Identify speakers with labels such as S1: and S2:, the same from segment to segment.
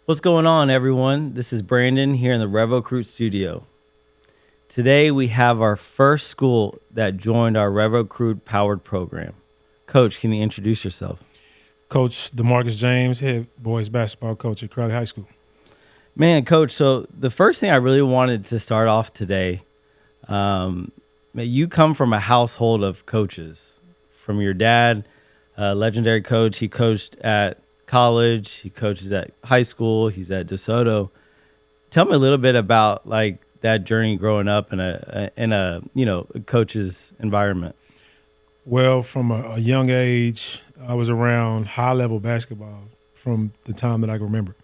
S1: What's going on, everyone? This is Brandon here in the RevOcruit studio. Today, we have our first school that joined our RevOcruit powered program. Coach, can you introduce yourself?
S2: Coach DeMarqus James, head boys basketball coach at Crowley High School.
S1: Man, Coach, so the first thing I really wanted to start off today, you come from a household of coaches. From your dad, a legendary coach. He coached at college. He coaches at high school. He's at DeSoto. Tell me a little bit about like that journey growing up in a coach's environment.
S2: Well, from a young age, I was around high level basketball from the time that I can remember.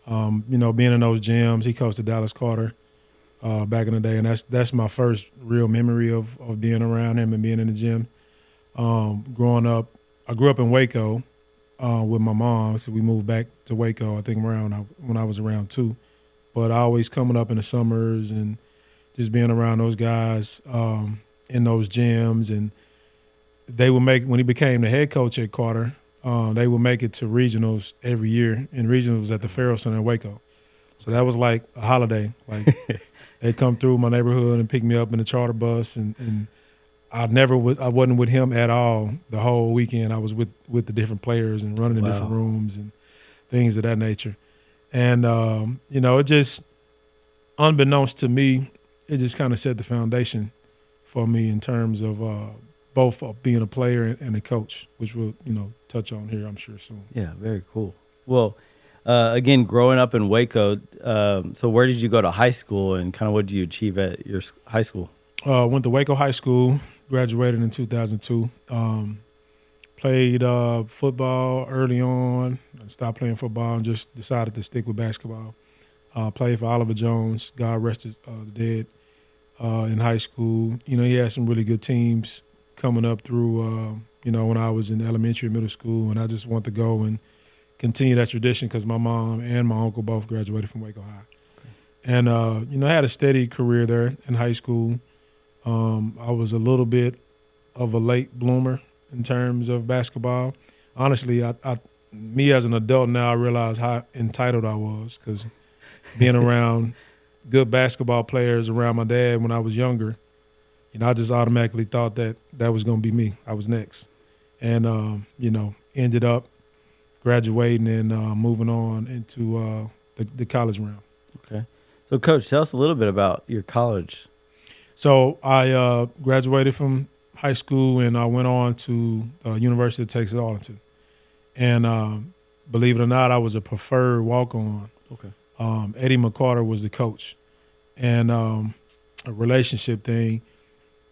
S2: Being in those gyms, he coached at Dallas Carter back in the day, and that's my first real memory of being around him and being in the gym. Growing up, I grew up in Waco with my mom, so we moved back to Waco, I think when I was around 2. But always coming up in the summers and just being around those guys in those gyms. And they would when he became the head coach at Carter, they would make it to regionals every year. And regionals was at the Farrell Center in Waco. So that was like a holiday. Like they'd come through my neighborhood and pick me up in the charter bus. And I wasn't with him at all the whole weekend. I was with the different players and running in different rooms and things of that nature. And, it just, unbeknownst to me, it just kind of set the foundation for me in terms of both being a player and a coach, which we'll, touch on here, I'm sure, soon.
S1: Yeah, very cool. Well, again, growing up in Waco, so where did you go to high school and kind of what did you achieve at your high school?
S2: Went to Waco High School, graduated in 2002. Played football early on. I stopped playing football and just decided to stick with basketball. Played for Oliver Jones, God rest the dead, in high school. He had some really good teams coming up through, when I was in elementary and middle school, and I just want to go and continue that tradition because my mom and my uncle both graduated from Waco High. Okay. And, I had a steady career there in high school. I was a little bit of a late bloomer in terms of basketball. Honestly, me as an adult now, I realize how entitled I was because being around good basketball players around my dad when I was younger, I just automatically thought that was going to be me. I was next. And, ended up graduating and moving on into the college realm.
S1: Okay. So, Coach, tell us a little bit about your college.
S2: So I graduated from high school and I went on to University of Texas Arlington. And believe it or not, I was a preferred walk-on.
S1: Okay.
S2: Eddie McCarter was the coach. And a relationship thing,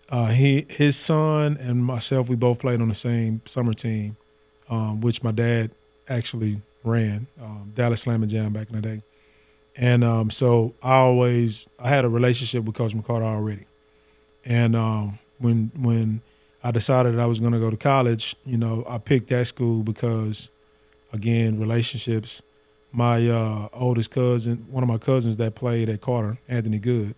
S2: his son and myself, we both played on the same summer team, which my dad actually ran, Dallas Slam and Jam back in the day. And so I had a relationship with Coach McCarter already. And when I decided that I was going to go to college, I picked that school because, again, relationships. My oldest cousin, one of my cousins that played at Carter, Anthony Good,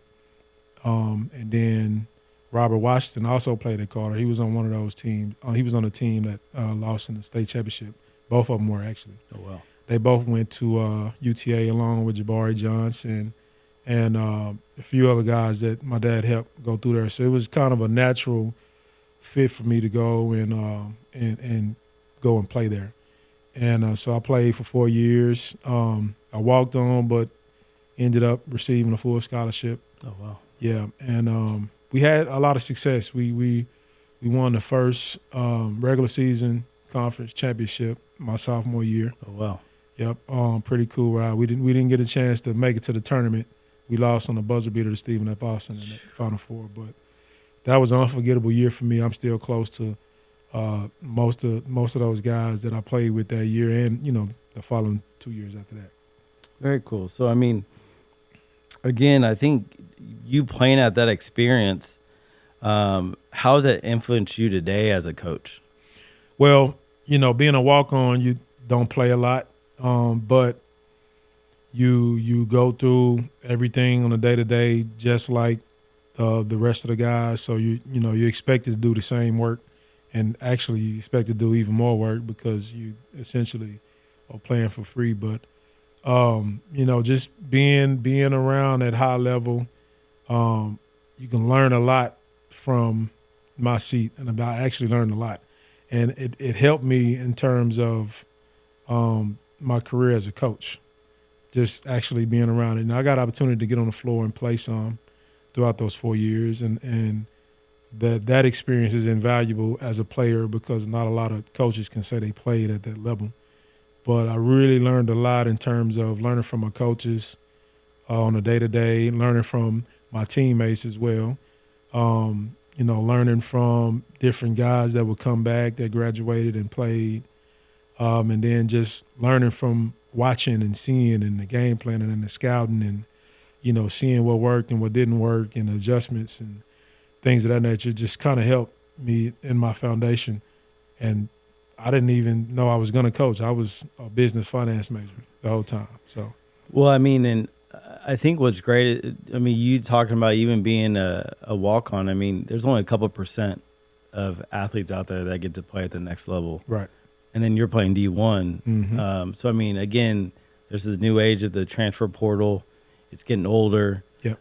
S2: and then Robert Washington also played at Carter. He was on one of those teams. He was on a team that lost in the state championship. Both of them were actually.
S1: Oh, wow.
S2: They both went to UTA along with Jabari Johnson and a few other guys that my dad helped go through there. So it was kind of a natural fit for me to go and go and play there. And so I played for 4 years. I walked on, but ended up receiving a full scholarship.
S1: Oh, wow.
S2: Yeah, and we had a lot of success. We won the first regular season conference championship my sophomore year.
S1: Oh, wow.
S2: Yep, pretty cool ride. We didn't get a chance to make it to the tournament. We lost on the buzzer beater to Stephen F. Austin in the Final Four, but that was an unforgettable year for me. I'm still close to most of those guys that I played with that year, and the following 2 years after that.
S1: Very cool. So, I mean, again, I think you playing at that experience, how has that influenced you today as a coach?
S2: Well, being a walk-on, you don't play a lot, but you go through everything on a day-to-day just like the rest of the guys. So you're expected to do the same work, and actually you expect to do even more work because you essentially are playing for free. But Just being around at high level, you can learn a lot from my seat, and I actually learned a lot, and it helped me in terms of my career as a coach. Just actually being around it, and I got opportunity to get on the floor and play some throughout those 4 years, and that experience is invaluable as a player because not a lot of coaches can say they played at that level. But I really learned a lot in terms of learning from my coaches on a day-to-day, learning from my teammates as well, learning from different guys that would come back that graduated and played, and then just learning from watching and seeing and the game planning and the scouting and, seeing what worked and what didn't work and adjustments and things of that nature just kind of helped me in my foundation. And I didn't even know I was going to coach. I was a business finance major the whole time. So,
S1: well, I mean, and I think what's great, you talking about even being a walk-on, there's only a couple % of athletes out there that get to play at the next level.
S2: Right.
S1: And then you're playing D1.
S2: Mm-hmm.
S1: Again, there's this new age of the transfer portal. It's getting older.
S2: Yep.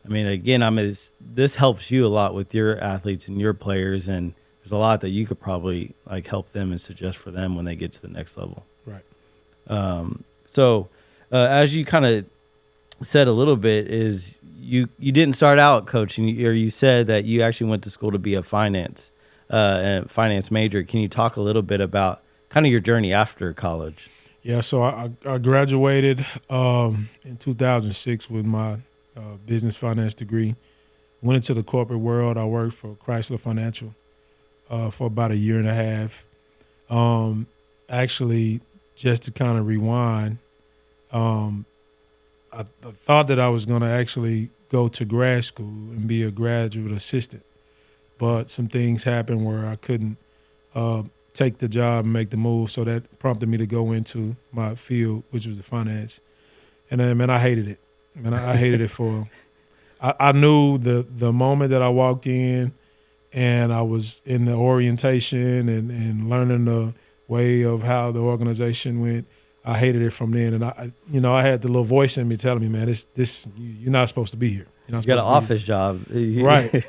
S1: This helps you a lot with your athletes and your players, and there's a lot that you could probably help them and suggest for them when they get to the next level.
S2: Right.
S1: As you kind of said a little bit, is you didn't start out coaching, or you said that you actually went to school to be a finance major. Can you talk a little bit about kind of your journey after college?
S2: Yeah, so I graduated in 2006 with my business finance degree. Went into the corporate world. I worked for Chrysler Financial for about a year and a half. Actually, just to kind of rewind, I thought that I was going to actually go to grad school and be a graduate assistant, but some things happened where I couldn't take the job and make the move, so that prompted me to go into my field, which was the finance. And then, I hated it. I hated it I knew the moment that I walked in and I was in the orientation and learning the way of how the organization went, I hated it from then. And I had the little voice in me telling me, man, this you're not supposed to be here.
S1: You got an office job.
S2: Right.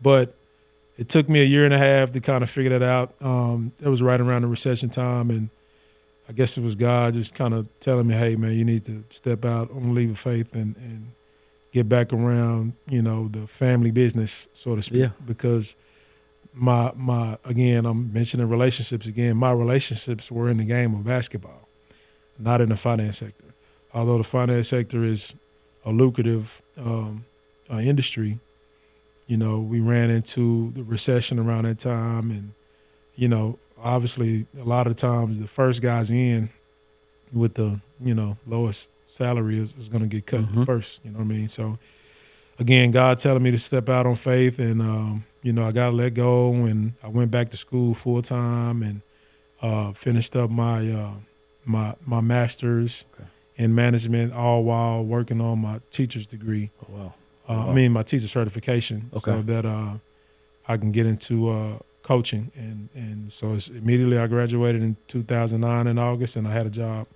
S2: But it took me a year and a half to kind of figure that out. It was right around the recession time, and I guess it was God just kind of telling me, hey, man, you need to step out on the leap of faith and get back around, the family business, so to speak.
S1: Yeah.
S2: Because my again, I'm mentioning relationships again. My relationships were in the game of basketball, not in the finance sector. Although the finance sector is a lucrative industry, we ran into the recession around that time, and obviously a lot of times the first guys in with the lowest salary is going to get cut first. You know what I mean? So again, God telling me to step out on faith, and I got to let go, and I went back to school full time and finished up my my master's in management, all while working on my teacher's degree.
S1: Oh, wow.
S2: My teacher certification, so that I can get into coaching. And so it's immediately I graduated in 2009 in August, and I had a job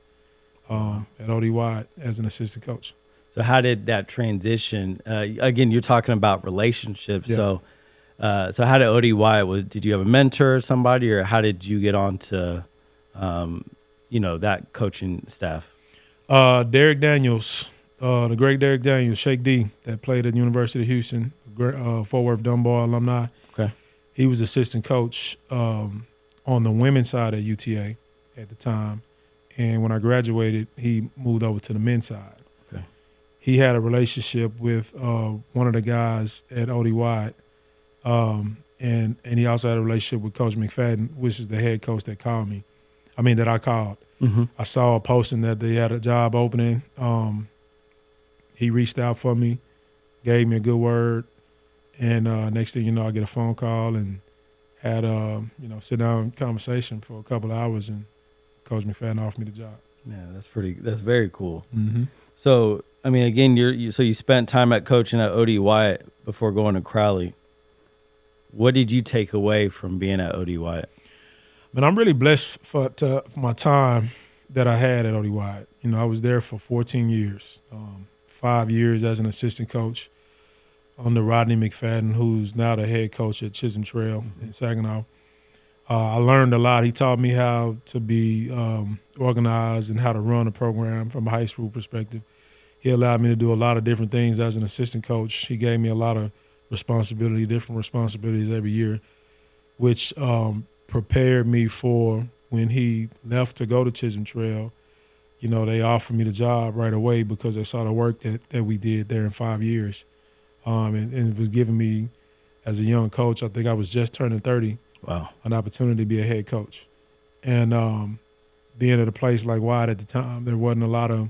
S2: at ODY as an assistant coach.
S1: So how did that transition? Again, you're talking about relationships.
S2: Yeah.
S1: So how did ODY? Did you have a mentor or somebody, or how did you get onto that coaching staff?
S2: Derek Daniels. The great Derek Daniels, Shake D, that played at the University of Houston, Fort Worth Dunbar alumni.
S1: Okay.
S2: He was assistant coach on the women's side at UTA at the time. And when I graduated, he moved over to the men's side.
S1: Okay.
S2: He had a relationship with one of the guys at ODY, and he also had a relationship with Coach McFadden, which is the head coach that I called.
S1: Mm-hmm.
S2: I saw a posting that they had a job opening. He reached out for me, gave me a good word, and next thing you know, I get a phone call and had sit down conversation for a couple of hours, and Coach McFadden offered me the job.
S1: Yeah, that's very cool.
S2: Mm-hmm.
S1: So again, you spent time at coaching at OD Wyatt before going to Crowley. What did you take away from being at OD Wyatt?
S2: Man, I'm really blessed for my time that I had at OD Wide. You know, I was there for 14 years, 5 years as an assistant coach under Rodney McFadden, who's now the head coach at Chisholm Trail in Saginaw. I learned a lot. He taught me how to be organized and how to run a program from a high school perspective. He allowed me to do a lot of different things as an assistant coach. He gave me a lot of responsibility, different responsibilities every year, which prepared me for when he left to go to Chisholm Trail. You know, they offered me the job right away because they saw the work that we did there in 5 years. And it was giving me, as a young coach, I think I was just turning 30,
S1: Wow.
S2: an opportunity to be a head coach. And being at a place like Wide at the time, there wasn't a lot of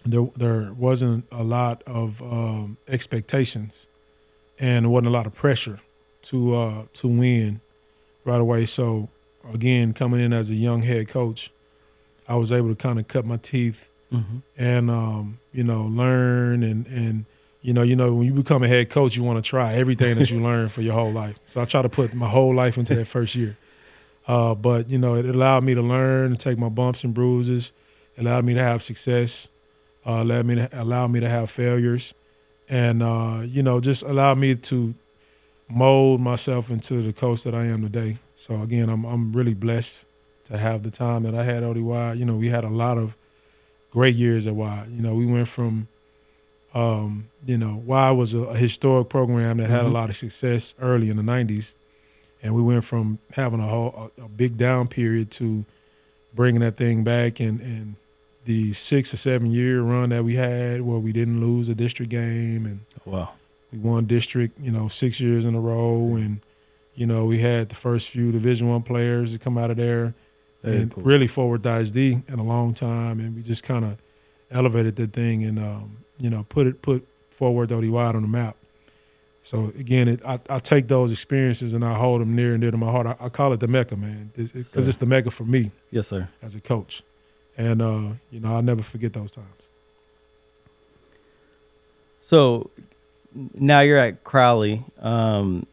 S2: there wasn't a lot of expectations, and there wasn't a lot of pressure to win right away. So again, coming in as a young head coach, I was able to kind of cut my teeth and you know, learn and you know when you become a head coach, you want to try everything that you learn for your whole life. So I try to put my whole life into that first year. But you know, it allowed me to learn and take my bumps and bruises. It allowed me to have success. Allowed me to have failures, and you know, just allowed me to mold myself into the coach that I am today. So again, I'm really blessed to have the time that I had at ODY. You know, we had a lot of great years at Y. You know, we went from you know, Y was a historic program that had a lot of success early in the 90s, and we went from having a big down period to bringing that thing back and the 6 or 7 year run that we had where we didn't lose a district game, and
S1: Wow.
S2: we won district, you know, 6 years in a row, and you know, we had the first few Division I players to come out of there,
S1: Very
S2: and
S1: cool.
S2: really forward to ISD in a long time, and we just kind of elevated that thing and you know, put forward OD Wide on the map. So again, I take those experiences and I hold them near and dear to my heart. I call it the Mecca, man, because it's the Mecca for me.
S1: Yes, sir.
S2: As a coach. And, you know, I'll never forget those times.
S1: So now you're at Crowley, but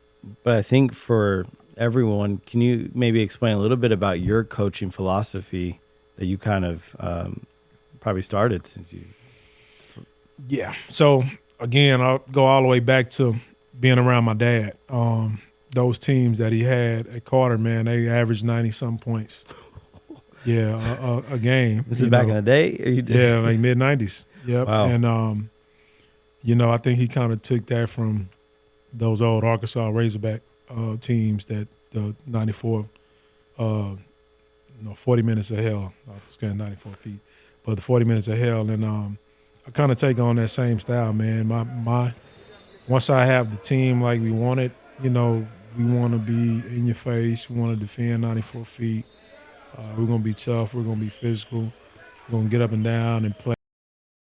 S1: I think for everyone, can you maybe explain a little bit about your coaching philosophy that you kind of probably started since you?
S2: Yeah. So, again, I'll go all the way back to being around my dad. Those teams that he had at Carter, man, they averaged 90-some points. Yeah, a game.
S1: This is back in the day? Or you did?
S2: Yeah, like mid-90s. Yep.
S1: Wow.
S2: And, you know, I think he kind of took that from those old Arkansas Razorback teams that the 94, you know, 40 minutes of hell. I was getting 94 feet. But the 40 minutes of hell. And I kind of take on that same style, man. My once I have the team like we want it, you know, we want to be in your face. We want to defend 94 feet. We're going to be tough. We're going to be physical. We're going to get up and down and play.